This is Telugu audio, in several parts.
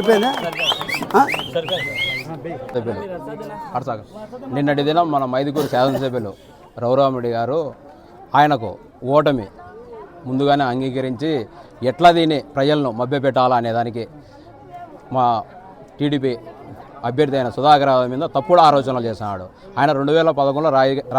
సరిపోయిందా? నిన్నటి దినం మన మైదుకూరు శాసనసభ్యులు రఘురామరెడ్డి గారు ఆయనకు ఓటమి ముందుగానే అంగీకరించి ఎట్లా దీన్ని ప్రజలను మభ్యపెట్టాలా అనే దానికి మా టీడీపీ అభ్యర్థి అయిన సుధాకర్ మీద తప్పుడు ఆలోచనలు చేస్తున్నాడు. ఆయన 2011లో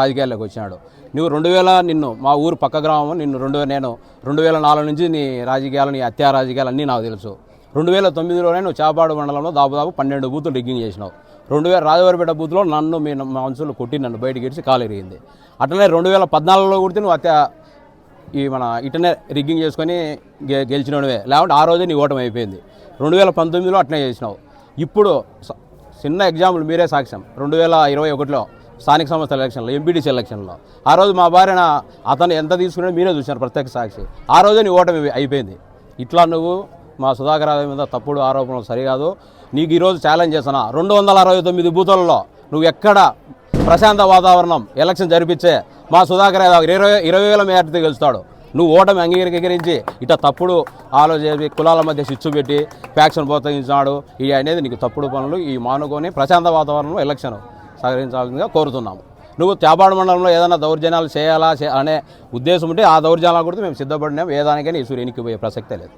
రాజకీయాల్లోకి వచ్చినాడు. నువ్వు 2000 నిన్ను మా ఊరు పక్క గ్రామం నేను 2004 నుంచి నీ రాజకీయాలు, నీ హత్యా రాజకీయాలు అన్నీ నాకు తెలుసు. 2009లోనే నువ్వు చాపాడు మండలంలో దాదాపు 12 బూతులు రిగ్గింగ్ చేసినావు. 2000 రాజవారిపేట బూత్లో నన్ను మీ మనుషులు కొట్టి నన్ను బయటకి ఇడిచి కాలు ఎరిగింది. అట్లనే 2014లో కొడితే నువ్వు మన ఇటనే రిగ్గింగ్ చేసుకొని గెలిచినవే, లేకుంటే ఆ రోజే నీ ఓటమి అయిపోయింది. 2019లో అట్లనే చేసినావు. ఇప్పుడు చిన్న ఎగ్జాంపుల్ మీరే సాక్ష్యం. 2021లో స్థానిక సంస్థల ఎలక్షన్లో, ఎంపీటీసీ ఎలక్షన్లో ఆ రోజు మా భార్యన అతను ఎంత తీసుకున్నాడో మీరే చూసినారు, ప్రత్యక్ష సాక్షి. ఆ రోజే నీ ఓటమి అయిపోయింది. ఇట్లా నువ్వు మా సుధాకర్ మీద తప్పుడు ఆరోపణలు సరికాదు. నీకు ఈరోజు ఛాలెంజ్ చేస్తున్నా, 269 బూతులలో నువ్వు ఎక్కడ ప్రశాంత వాతావరణం ఎలక్షన్ జరిపించే మా సుధాకర్ 20,000 మేరతో గెలుస్తాడు. నువ్వు ఓటమి అంగీకరించి ఇట్లా తప్పుడు ఆలోచన కులాల మధ్య చిచ్చు పెట్టి ఫ్యాక్షన్ ప్రోత్సహించినాడు. ఇవి అనేది నీకు తప్పుడు పనులు. ఈ మానుకొని ప్రశాంత వాతావరణంలో ఎలక్షన్ సహకరించాల్సిందిగా కోరుతున్నాము. నువ్వు చాపాడు మండలంలో ఏదైనా దౌర్జన్యాలు చేయాలా అనే ఉద్దేశం ఉంటే ఆ దౌర్జన్యాల గురించి మేము సిద్ధపడినాం. ఏ దానికైనా ఈ సూర్యునికి పోయే ప్రసక్తే లేదు.